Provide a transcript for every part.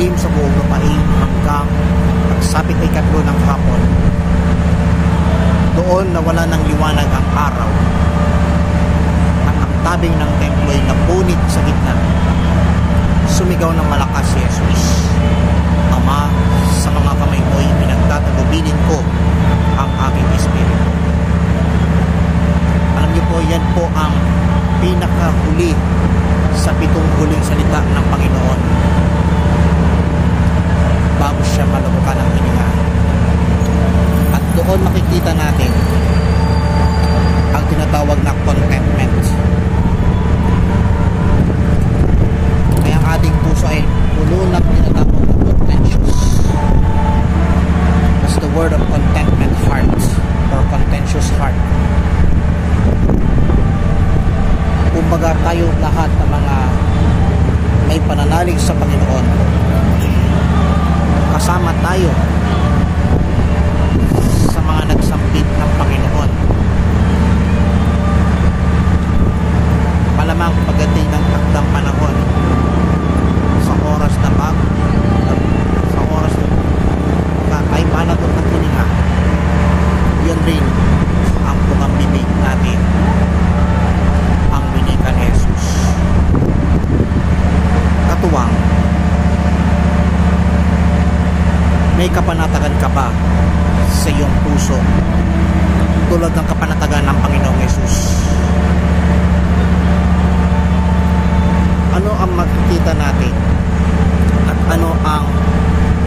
dilim sa buong lupain hanggang pagsapit ay 3 ng hapon. Doon nawala ng liwanag ang araw at ang tabing ng templo ay napunit sa gitna. Sumigaw ng malakas si Jesus, Ama, sa mga kamay mo'y pinagtatagubilin ko ang aking espiritu. Alam niyo po, yan po ang pinakahuli sa 7 huling salita ng Panginoon bago siya malabukan ng hininga. At doon makikita natin ang tinatawag na contentment. Kaya ang ating puso ay puno ng tinatawag na contentious. That's the word of contentment, heart, or contentious heart. Kumbaga tayo lahat ng mga may pananalig sa Panginoon, kasama tayo sa mga nagsambit ng Panginoon. Malamang pagdating ng takdang panahon, sa oras na ay panagot ng hininga, yun rin ang pumambibig natin, ang winika ni Jesus. Katuwang, may kapanatagan ka ba sa iyong puso tulad ng kapanatagan ng Panginoong Jesus? Ano ang makikita natin at ano ang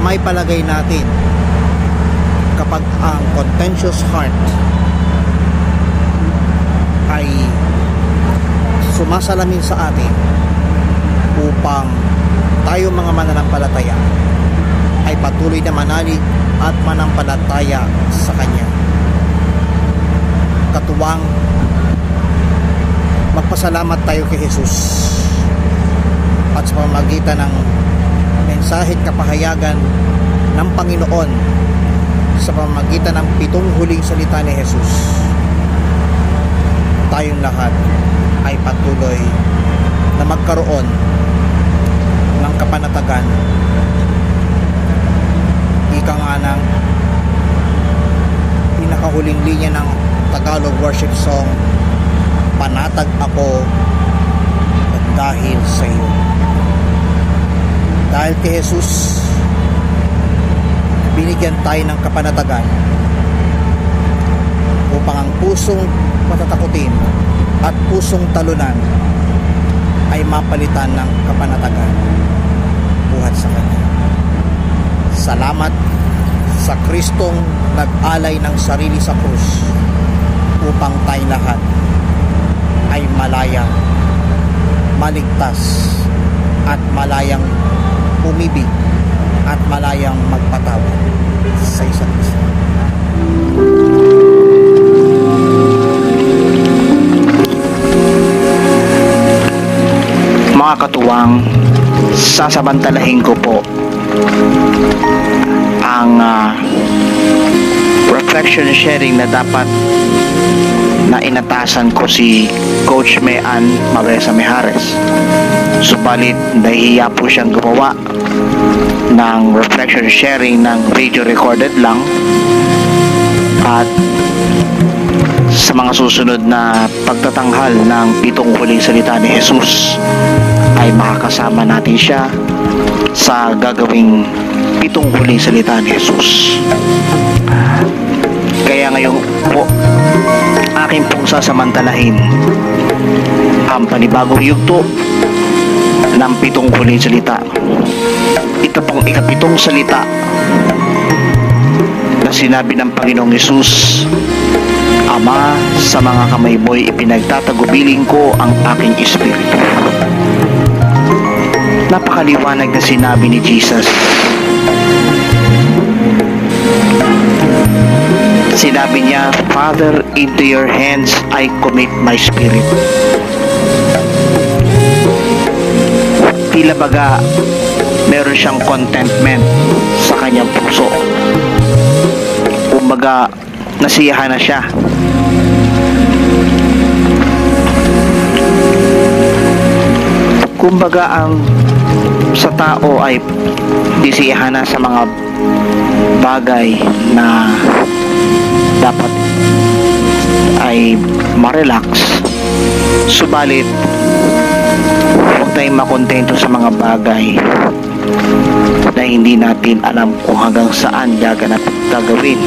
may palagay natin kapag ang contentious heart ay sumasalamin sa atin upang tayo mga mananampalataya ay patuloy na manalig at manampalataya sa Kanya. Katuwang, magpasalamat tayo kay Jesus at sa pamamagitan ng mensahe at kapahayagan ng Panginoon sa pamamagitan ng 7 huling salita ni Jesus, tayong lahat ay patuloy na magkaroon ng kapanatagan. Ika nga ng pinakahuling linya ng Tagalog worship song, panatag ako dahil sa iyo. Dahil kay Jesus, binigyan tayo ng kapanatagan upang ang pusong matatakutin at pusong talunan ay mapalitan ng kapanatagan buhat sa Kanya. Salamat sa Kristong nag-alay ng sarili sa krus upang tayo lahat ay malaya, maligtas at malayang umibig at malayang magpatawad sa isa't isa. Mga katuwang, sasabantalahin ko po ang reflection sharing na dapat na inatasan ko si Coach Mean Mabesa Mijares. Subalit nahihiya po siyang gumawa ng reflection sharing ng radio recorded lang, at sa mga susunod na pagtatanghal ng 7 huling salita ni Jesus ay makakasama natin siya sa gagawing 7 huling salita ni Jesus. Kaya ngayon po, akin pong sasamantalahin ang panibagong yugto ng 7 huling salita. Ito pong ika-7 salita na sinabi ng Panginoong Jesus, Ama, sa mga kamay mo'y ipinagtatagubilin ko ang aking espiritu. Napakaliwanag na sinabi ni Jesus. Sinabi niya, Father, into your hands I commit my spirit. Tila baga meron siyang contentment sa kanyang puso. Kumbaga nasiyahan na siya. Kumbaga ang sa tao ay disihana sa mga bagay na dapat ay ma-relax. Subalit, huwag tayong makontento sa mga bagay na hindi natin alam kung hanggang saan gagawin.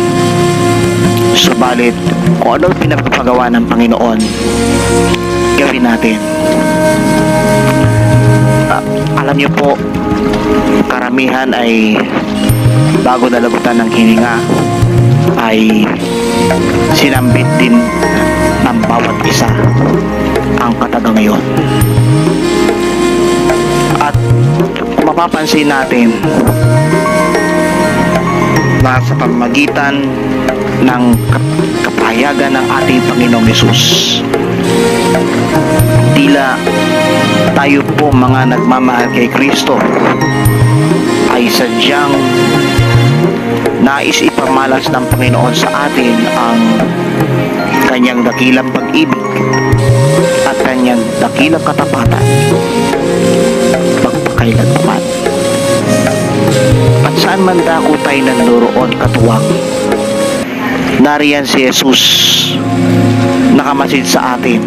Subalit, kung ano pinapagawa ng Panginoon, gawin natin. Alam niyo po, karamihan ay bago nalagutan ng hininga ay sinambit din ng bawat isa ang katagang ngayon. At kung mapapansin natin na sa pamamagitan ng kapahayagan ng ating Panginoong Hesus, tila tayo po mga nagmamahal kay Kristo ay sadyang nais ipamalas ng Panginoon sa atin ang kanyang dakilang pag-ibig at kanyang dakilang katapatan magpakailanman. At saan man dako tayo nanloroon katuwang, nariyan si Jesus nakamasid sa atin.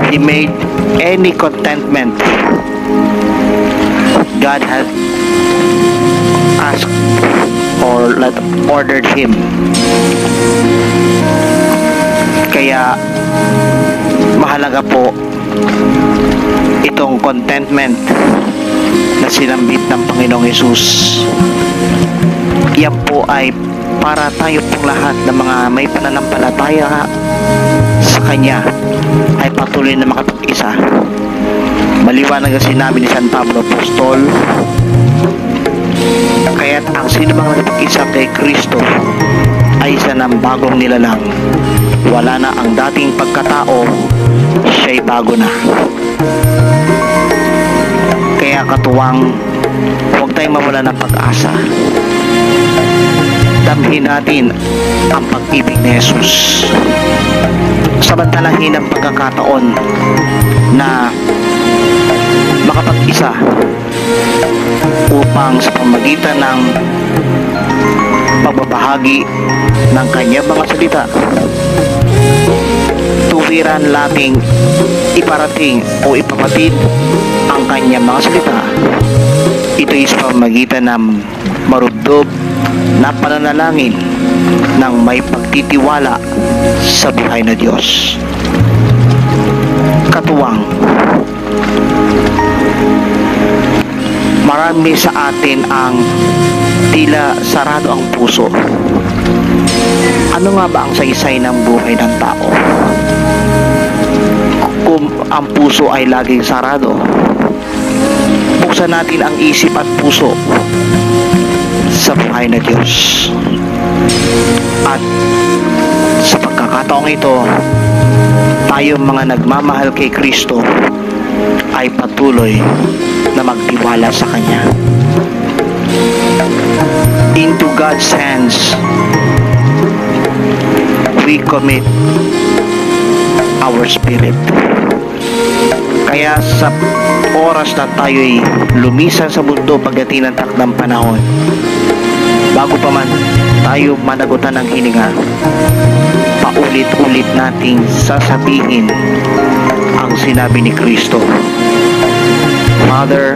He made any contentment God had asked or ordered him. Kaya mahalaga po itong contentment na sinambit ng Panginoong Hesus. Yan po ay para tayo pong lahat ng mga may pananampalataya sa Kanya ay patuloy na makapag-isa. Maliwanag ang sinabi ni San Pablo Apostol, kaya't ang sino mang nakapag-isa kay Kristo ay isa ng bagong nilalang. Wala na ang dating pagkatao, siya'y bago na. Kaya katuwang, huwag tayong mawala ng pag-asa. Damhin natin ang pag-ibig ni Jesus. Samantalahin ang pagkakataon na makapag-isa upang sa pamamagitan ng pagbabahagi ng kanyang mga salita, tuwiran nating iparating o ipapatid ang kanyang mga salita. Ito ay sa pamamagitan ng marubdob na pananalangin ng may pagtitiwala sa buhay na Diyos. Katuwang, marami sa atin ang tila sarado ang puso. Ano nga ba ang saysay ng buhay ng tao? Kung ang puso ay laging sarado, buksan natin ang isip at puso sa buhay na Diyos. At sa pagkakataong ito, tayo mga nagmamahal kay Kristo ay patuloy na magtiwala sa Kanya. Into God's hands we commit our spirit. Kaya sa oras na tayo'y lumisan sa mundo pagdating ng takdang panahon, bago pa man tayo managutan ng hininga, paulit-ulit nating sasabihin ang sinabi ni Kristo, Father,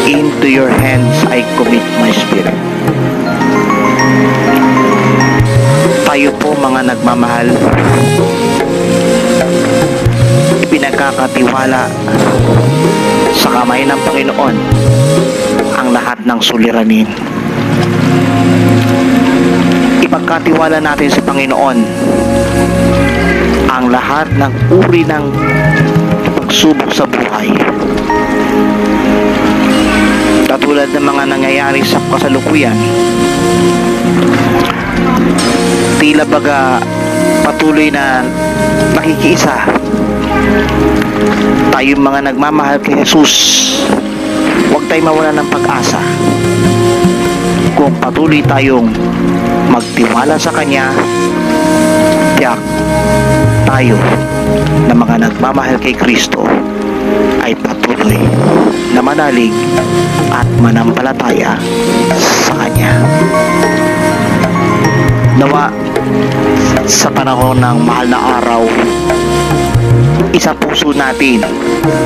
into your hands I commit my spirit. Tayo po mga nagmamahal, ipinagkakatiwala sa kamay ng Panginoon ang lahat ng suliranin. Ipagkatiwala natin sa Panginoon ang lahat ng uri ng pagsubok sa buhay. Katulad ng mga nangyayari sa kasalukuyan, tila baga patuloy na nakikiisa. Tayong mga nagmamahal kay Jesus, huwag tayong mawala ng pag-asa. Kung patuloy tayong magtiwala sa Kanya, tiyak tayo ng mga nagmamahal kay Kristo ay patuloy na manalig at manampalataya sa Kanya. Nawa sa panahon ng mahal na araw, isa puso natin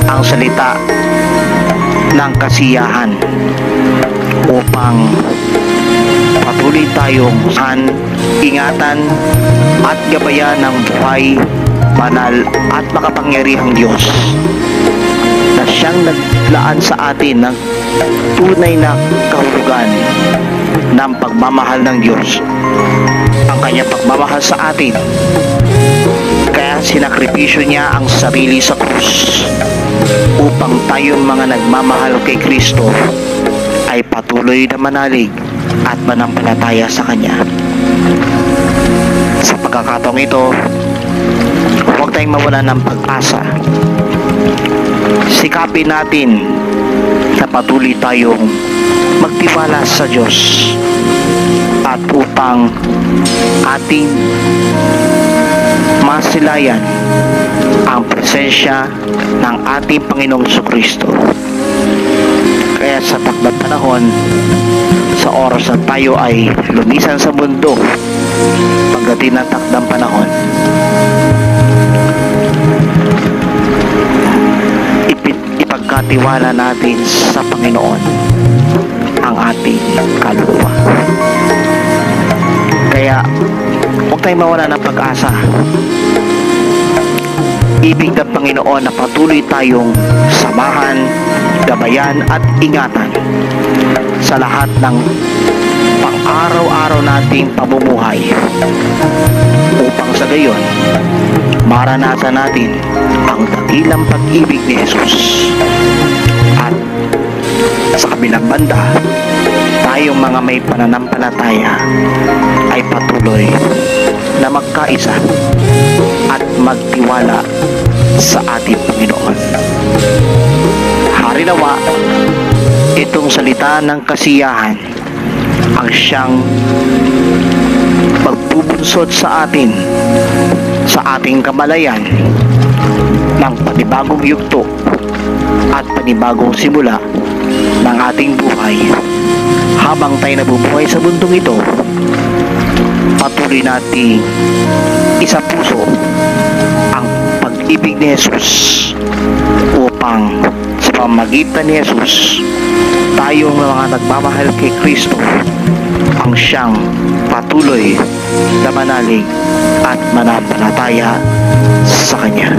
ang salita ng kasiyahan upang patuloy tayong ingatan at gabayan ng buhay, banal at makapangyarihang Diyos na siyang naglaan sa atin ng tunay na kahulugan ng pagmamahal ng Diyos. Ang kanyang pagmamahal sa atin, kaya sinakripisyo niya ang sarili sa krus upang tayong mga nagmamahal kay Kristo ay patuloy na manalig at manampalataya sa Kanya. Sa pagkakataong ito, huwag tayong mawala ng pag-asa. Sikapin natin na patuloy tayong magtiwala sa Diyos at upang ating masilayan ang presensya ng ating Panginoong Jesucristo. Kaya sa takdang panahon, sa oras na tayo ay lumisan sa mundo, pagdating ng takdang panahon, ipagkatiwala natin sa Panginoon ang ating kaluluwa. Kaya huwag tayong mawala ng pag-asa. Ibig ng Panginoon na patuloy tayong samahan, gabayan at ingatan sa lahat ng pang-araw-araw nating pamumuhay upang sa gayon maranasan natin ang dakilang pag-ibig ni Jesus. At sa kabilang banda, tayong mga may pananampalataya ay patuloy na magkaisa at magtiwala sa ating Panginoon. Hari nawa, itong salita ng kasiyahan ang siyang magbubunsod sa atin sa ating kamalayan ng panibagong yugto at panibagong simula ng ating buhay. Habang tayo nabubuhay sa mundong ito, patuloy nating isa puso ang pag-ibig ni Jesus upang sa pamamagitan ni Jesus tayong mga nagmamahal kay Kristo ang siyang patuloy na manalig at manampalataya sa Kanya.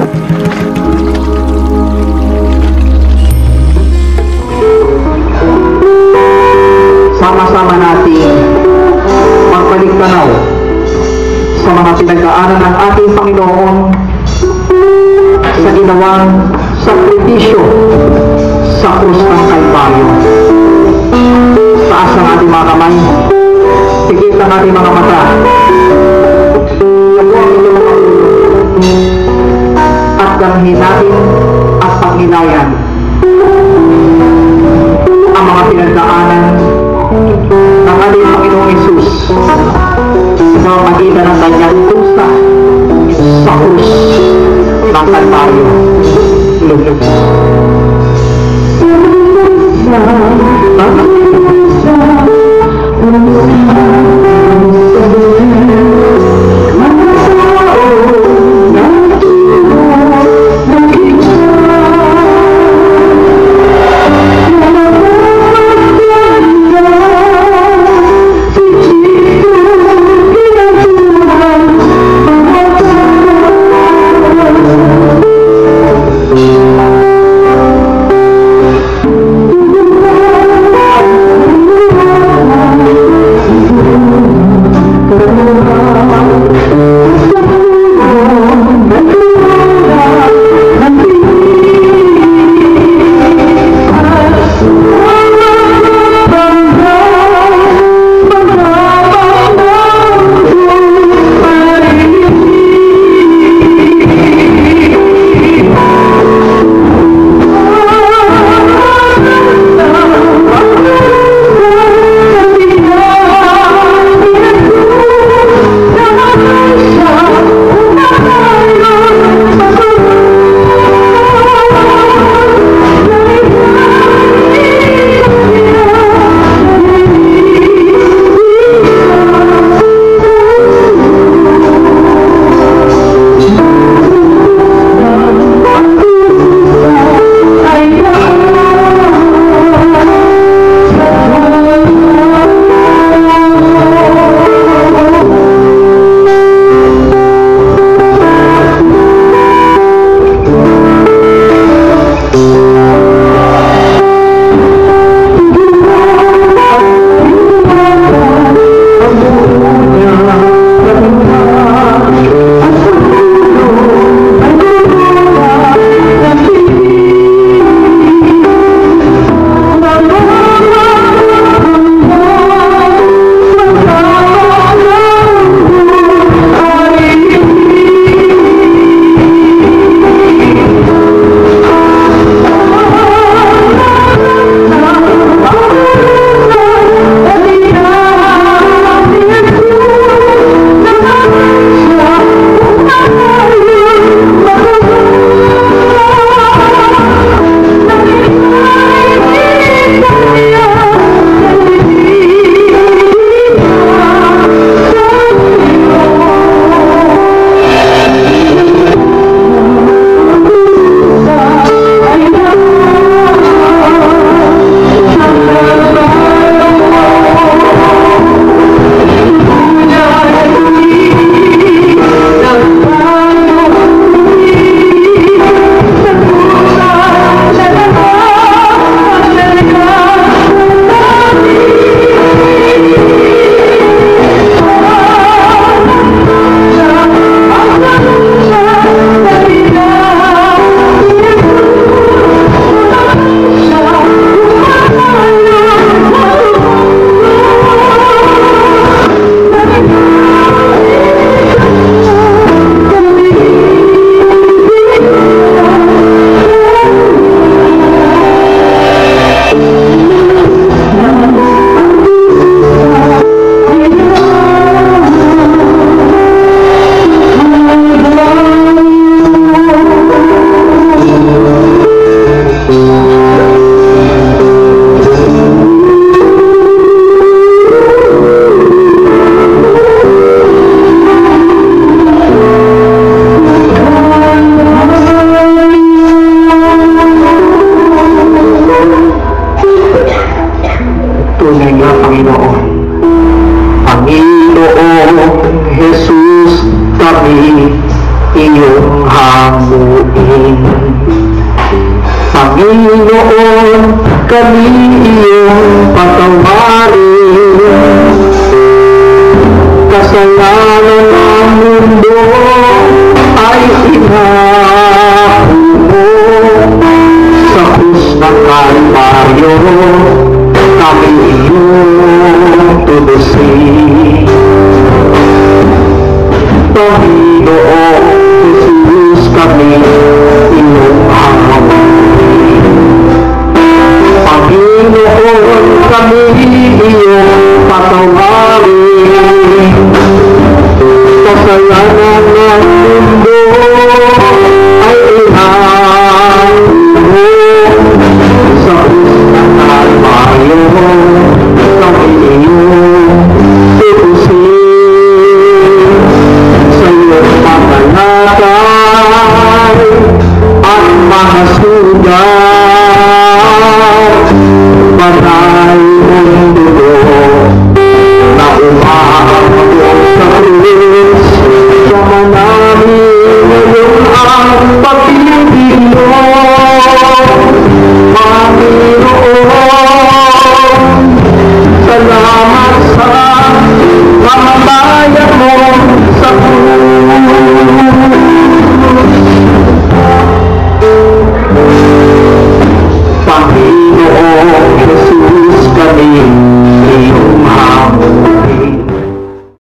Sama-sama natin magbalik tanaw sa mga pinagdaanan ng ating Panginoon sa ginawang sakripisyo sa krus ng Kalbaryo. Taas ang ating mga kamay, tikit ang ating mga mata, at damhin natin at pagnilayan ang mga pinagdaanan ng ating Panginoong Hesus sa magitan ng kanyang pusa sa krus ng Kalbaryo. Lugod. Panginoon, kami iyong patawarin. Kasalanan ng mundo ay inako mo.